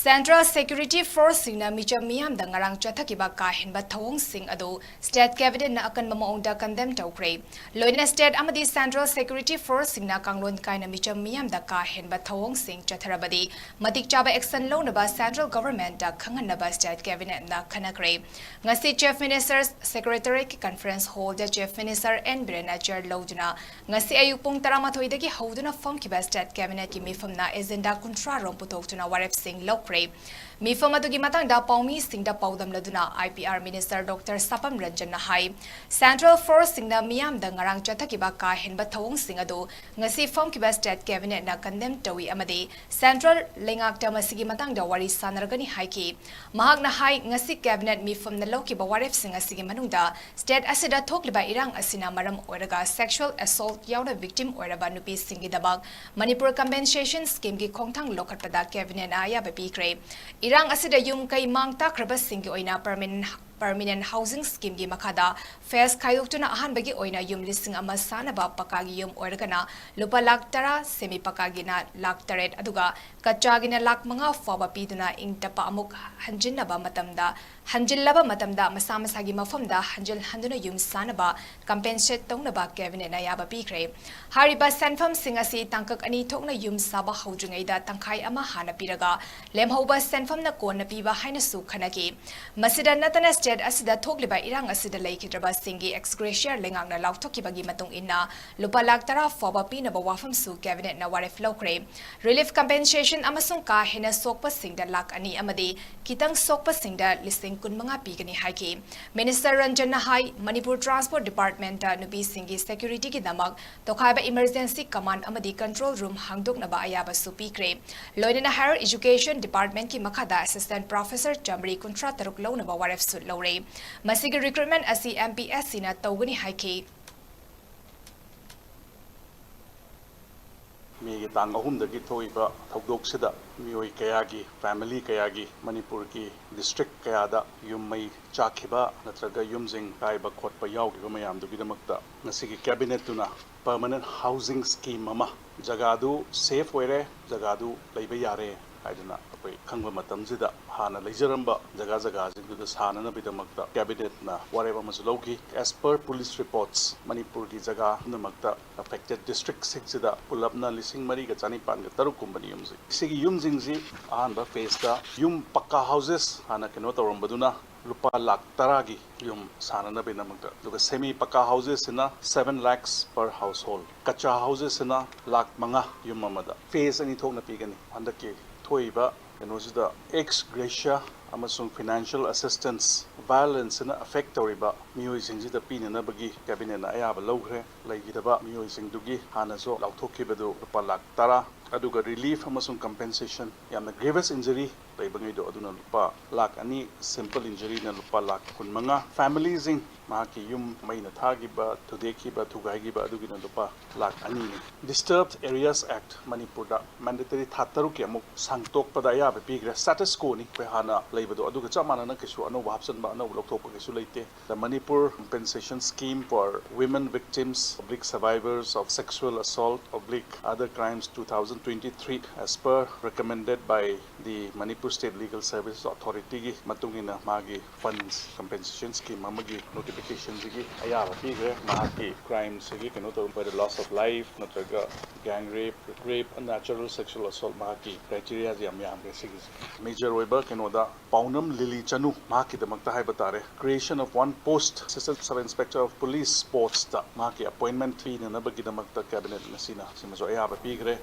Central Security Force singna micham miyam da ngarang chathakiba ka henba thawong sing adu State Cabinet na akan mamaong da condemn tawkre loina State amadi Central Security Force singna kanglon kaina micham miyam da ka henba thawong sing chatharabadi matik chaba action lo na ba Central Government da khangan na ba State Cabinet na khanakre ngasi Chief Minister's Secretary ki Conference Hall da Chief Minister N Birena chair loduna ngasi ayupung 13 dagi hoduna form ki ba State Cabinet ki mifam na agenda kontra rom putoktuna warep sing lo Mifam adugi matang da paumi sing da paudam laduna IPR Minister Dr. Sapam Ranjan na hai Central Force sing na miyam da ngarang chathakiba ka henba thawong sing adu ngasi form kiba State Cabinet na condemn tawi amadi Central lengak ta masigi matang da wari sanargani hai ki mahak na hai ngasi Cabinet mifam na lokiba waref sing asigi manungda State asida thokliba irang asina maram oiraga sexual assault yauna victim oiraba nupi singi dabak Manipur compensation scheme ki khongthang lokhatpada Cabinet na aya babi Irang asida 𝐿𝐾𝐋𝐋𝐄𝐋 kraba singgi oina permanent housing scheme gi makada face khayoktuna ahan bagi oina yum lising ama sanaba pakagi yum oirgana lupa lakh tara semi pakagi na lakh taret aduga kachagi na lakh manga faba piduna ingtapa amuk hanjinaba matamda masagi mafamda hanjil handuna yum sanaba compensate tongnaba Cabinet na yaba pikre hariba sanfam singasi tangkak ani thokna yum saba haujungaida tangkhai ama hana piraga lemhoba sanfam na kon na piba haina su khanaki masida natana State asida thokliba irang asida leikidraba singi ex gratia lengak na lauthokibagi matung inna lupa lakh tara foba pina ba wafam su Cabinet na waref lokre relief compensation amasung ka hina sokpa singda lakh ani amadi kitang sokpa singda listing kun mga pigani haiki Minister Ranjan na hai Manipur Transport Department ta nubi singi security ki damak tokhaiba emergency command amadi control room hangdok na ba ayaba su pikre loina na higher education department ki makhada assistant professor Chamri kontra taruk lo na ba waref su Masigi recruitment asi MPSC na tawgani haiki Migi tang ahumdagi thoiba thogdoksida mioi kayagi family kayagi Manipur ki district kayada yummai chakhiba natraga yumjing kaiba khotpa yawgiba mayamdugidamakta ngasigi cabinet tuna permanent housing scheme ama jagadu safe oire jagadu leiba yare haiduna apai khangba matamjida hana leijaramba jaga jingduda sanana bidamakta cabinet na wareba masulauki as per police reports Manipur ki jaga namakta affected district sida pulapna lising mari ga chani pan ga taruk kumbani yumji sigi yumjingji ahanba phase da yum pakka houses hana keno tawrambaduna lupa lakh taragi yum sanana binamagta duga semi pakka houses na 7 lakhs per household kacha houses na lakh manga yum amada phase ani thokna pigani handaki thoiba kenosida ex gratia amasung financial assistance violence na affect toriba mioi singji da pina na bagi Cabinet na ayaba logre laigidaba mioi singdugi hana so lauthokibadu lupa lakh tara aduga relief amasung compensation yamna grievous injury laibangai do aduna lupa lakh ani simple injury na lupa lakh kun manga families in mahaki yum maina thagiba thudekiba thugaigiba adugina lupa lakh ani disturbed areas act Manipur da mandatory thataru ki amuk sangtok pada ya be pigre status quo ni pe hana laibado aduga chamana na kisu ano wahapsan ba ano lokthok kisu leite the Manipur compensation scheme for women victims oblique survivors of sexual assault oblique other crimes 2023 as per recommended by the Manipur State Legal Services Authority gi matungina magi funds compensation scheme amagi notification gi ayaba pigre mahaki crimes gi keno to by the loss of life natraga gang rape unnatural sexual assault mahaki criteria yam sigi major oiba keno da paunam lili chanu mahaki damakta hai batare creation of one post assistant sub inspector of police sports da mahaki appointment fee na nabagi damakta cabinet nasina simaso ayaba pigre